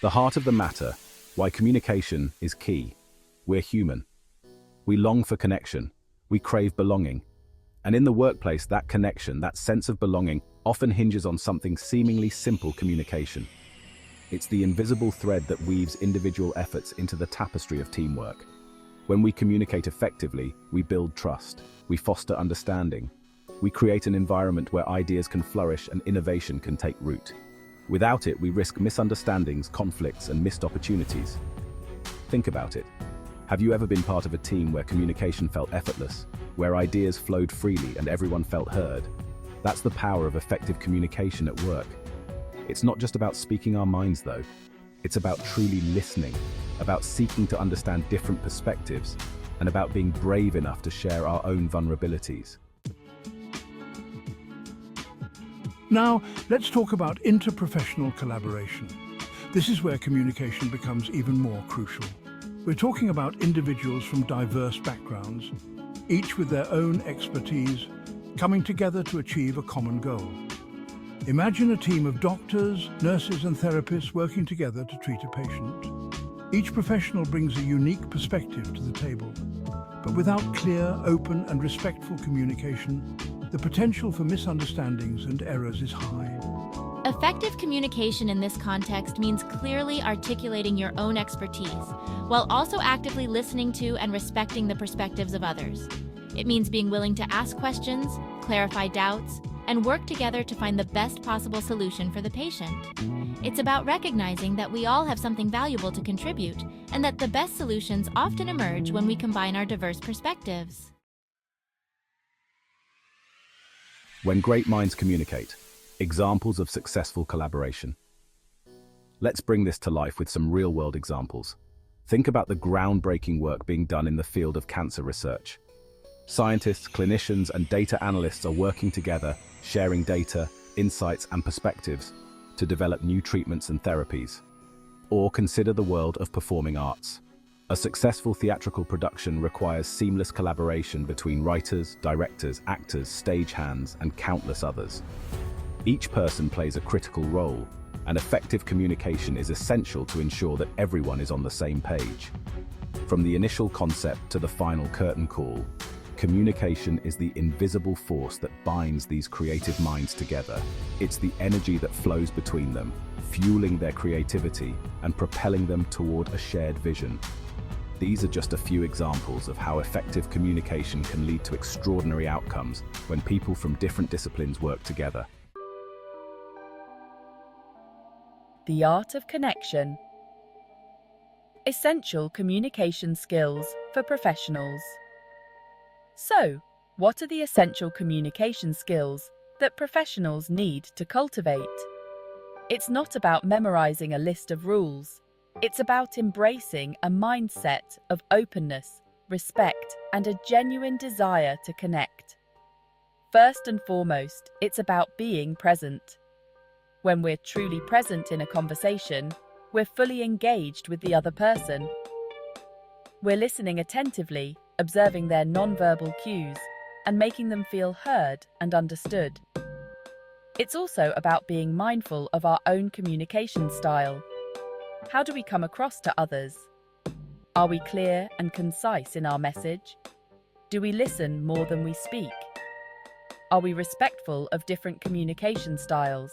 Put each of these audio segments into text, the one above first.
The heart of the matter, why communication is key. We're human. We long for connection. We crave belonging. And in the workplace, that connection, that sense of belonging, often hinges on something seemingly simple: communication. It's the invisible thread that weaves individual efforts into the tapestry of teamwork. When we communicate effectively, we build trust, we foster understanding, we create an environment where ideas can flourish and innovation can take root. Without it, we risk misunderstandings, conflicts, and missed opportunities. Think about it. Have you ever been part of a team where communication felt effortless, where ideas flowed freely and everyone felt heard? That's the power of effective communication at work. It's not just about speaking our minds, though. It's about truly listening, about seeking to understand different perspectives, and about being brave enough to share our own vulnerabilities. Now, let's talk about interprofessional collaboration. This is where communication becomes even more crucial. We're talking about individuals from diverse backgrounds, each with their own expertise, coming together to achieve a common goal. Imagine a team of doctors, nurses, and therapists working together to treat a patient. Each professional brings a unique perspective to the table, but without clear, open, and respectful communication, the potential for misunderstandings and errors is high. Effective communication in this context means clearly articulating your own expertise, while also actively listening to and respecting the perspectives of others. It means being willing to ask questions, clarify doubts, and work together to find the best possible solution for the patient. It's about recognizing that we all have something valuable to contribute, and that the best solutions often emerge when we combine our diverse perspectives. When great minds communicate, examples of successful collaboration. Let's bring this to life with some real-world examples. Think about the groundbreaking work being done in the field of cancer research. Scientists, clinicians, and data analysts are working together, sharing data, insights, and perspectives to develop new treatments and therapies. Or consider the world of performing arts. A successful theatrical production requires seamless collaboration between writers, directors, actors, stagehands, and countless others. Each person plays a critical role, and effective communication is essential to ensure that everyone is on the same page. From the initial concept to the final curtain call, communication is the invisible force that binds these creative minds together. It's the energy that flows between them, fueling their creativity and propelling them toward a shared vision. These are just a few examples of how effective communication can lead to extraordinary outcomes when people from different disciplines work together. The art of connection. Essential communication skills for professionals. So, what are the essential communication skills that professionals need to cultivate? It's not about memorizing a list of rules. It's about embracing a mindset of openness, respect, and a genuine desire to connect. First and foremost, it's about being present. When we're truly present in a conversation, we're fully engaged with the other person. We're listening attentively, observing their nonverbal cues, and making them feel heard and understood. It's also about being mindful of our own communication style. How do we come across to others? Are we clear and concise in our message? Do we listen more than we speak? Are we respectful of different communication styles?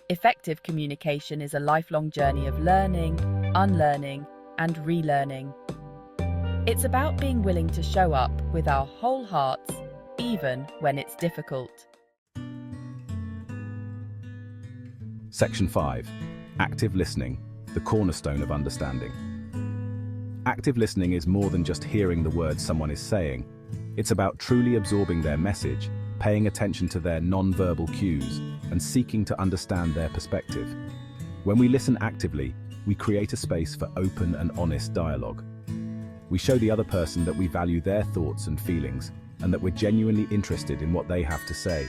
Effective communication is a lifelong journey of learning, unlearning, and relearning. It's about being willing to show up with our whole hearts, even when it's difficult. Section 5. Active listening, the cornerstone of understanding. Active listening is more than just hearing the words someone is saying. It's about truly absorbing their message, paying attention to their non-verbal cues, and seeking to understand their perspective. When we listen actively, we create a space for open and honest dialogue. We show the other person that we value their thoughts and feelings, and that we're genuinely interested in what they have to say.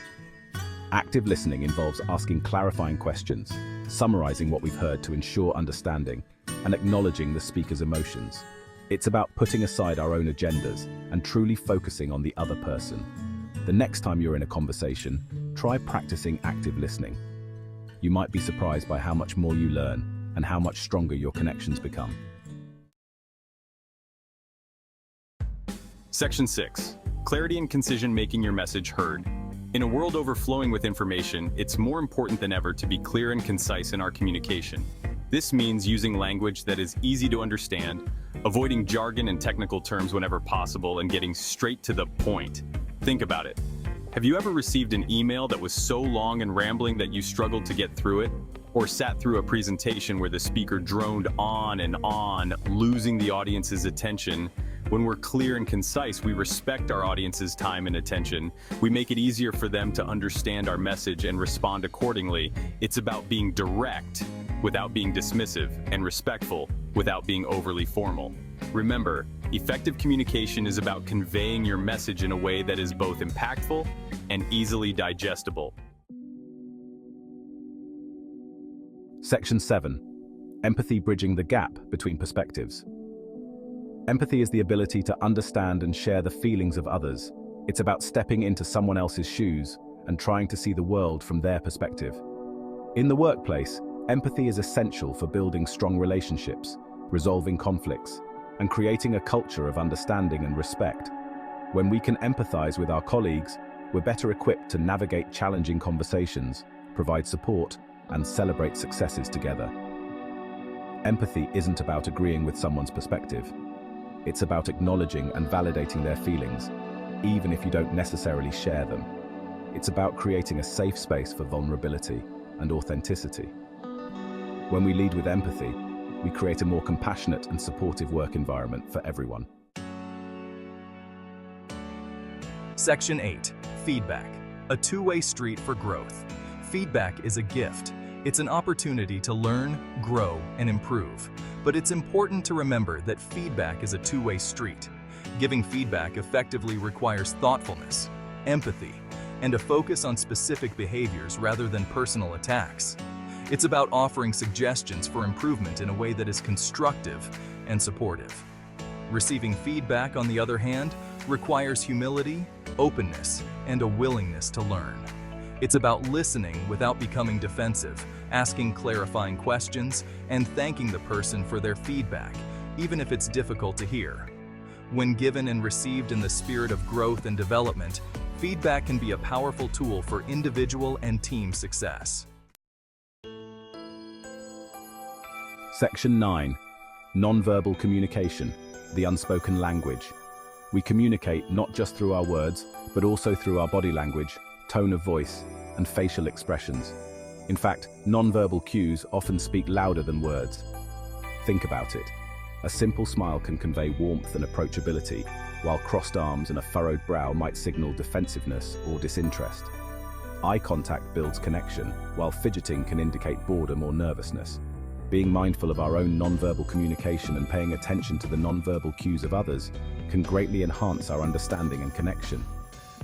Active listening involves asking clarifying questions, summarizing what we've heard to ensure understanding, and acknowledging the speaker's emotions. It's about putting aside our own agendas and truly focusing on the other person. The next time you're in a conversation, try practicing active listening. You might be surprised by how much more you learn and how much stronger your connections become. Section 6. Clarity and concision, making your message heard. In a world overflowing with information, it's more important than ever to be clear and concise in our communication. This means using language that is easy to understand, avoiding jargon and technical terms whenever possible, and getting straight to the point. Think about it. Have you ever received an email that was so long and rambling that you struggled to get through it? Or sat through a presentation where the speaker droned on and on, losing the audience's attention? When we're clear and concise, we respect our audience's time and attention. We make it easier for them to understand our message and respond accordingly. It's about being direct without being dismissive, and respectful without being overly formal. Remember, effective communication is about conveying your message in a way that is both impactful and easily digestible. Section 7. Empathy, bridging the gap between perspectives. Empathy is the ability to understand and share the feelings of others. It's about stepping into someone else's shoes and trying to see the world from their perspective. In the workplace, empathy is essential for building strong relationships, resolving conflicts, and creating a culture of understanding and respect. When we can empathize with our colleagues, we're better equipped to navigate challenging conversations, provide support, and celebrate successes together. Empathy isn't about agreeing with someone's perspective. It's about acknowledging and validating their feelings, even if you don't necessarily share them. It's about creating a safe space for vulnerability and authenticity. When we lead with empathy, we create a more compassionate and supportive work environment for everyone. Section 8. Feedback. A two-way street for growth. Feedback is a gift. It's an opportunity to learn, grow, and improve. But it's important to remember that feedback is a two-way street. Giving feedback effectively requires thoughtfulness, empathy, and a focus on specific behaviors rather than personal attacks. It's about offering suggestions for improvement in a way that is constructive and supportive. Receiving feedback, on the other hand, requires humility, openness, and a willingness to learn. It's about listening without becoming defensive, asking clarifying questions, and thanking the person for their feedback, even if it's difficult to hear. When given and received in the spirit of growth and development, feedback can be a powerful tool for individual and team success. Section 9. Nonverbal communication, the unspoken language. We communicate not just through our words, but also through our body language, tone of voice, and facial expressions. In fact, nonverbal cues often speak louder than words. Think about it. A simple smile can convey warmth and approachability, while crossed arms and a furrowed brow might signal defensiveness or disinterest. Eye contact builds connection, while fidgeting can indicate boredom or nervousness. Being mindful of our own nonverbal communication and paying attention to the nonverbal cues of others can greatly enhance our understanding and connection.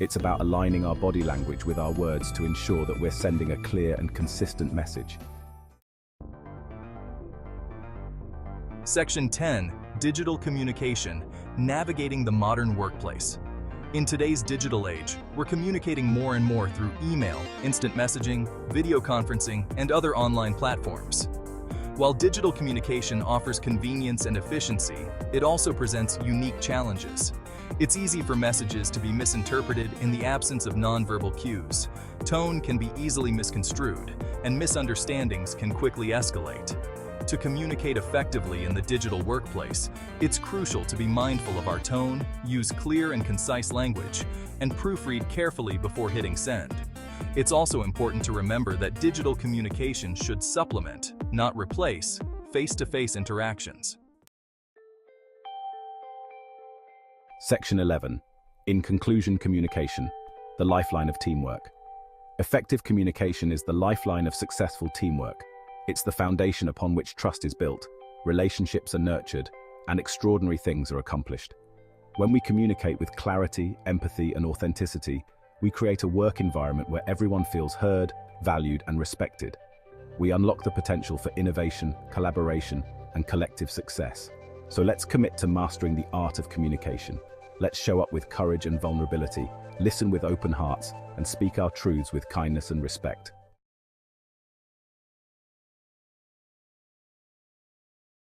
It's about aligning our body language with our words to ensure that we're sending a clear and consistent message. Section 10. Digital communication, navigating the modern workplace. In today's digital age, we're communicating more and more through email, instant messaging, video conferencing, and other online platforms. While digital communication offers convenience and efficiency, it also presents unique challenges. It's easy for messages to be misinterpreted in the absence of nonverbal cues. Tone can be easily misconstrued, and misunderstandings can quickly escalate. To communicate effectively in the digital workplace, it's crucial to be mindful of our tone, use clear and concise language, and proofread carefully before hitting send. It's also important to remember that digital communication should supplement, not replace, face-to-face interactions. Section 11. In conclusion, communication, the lifeline of teamwork. Effective communication is the lifeline of successful teamwork. It's the foundation upon which trust is built, relationships are nurtured, and extraordinary things are accomplished. When we communicate with clarity, empathy, and authenticity, we create a work environment where everyone feels heard, valued, and respected. We unlock the potential for innovation, collaboration, and collective success. So let's commit to mastering the art of communication. Let's show up with courage and vulnerability, listen with open hearts, and speak our truths with kindness and respect.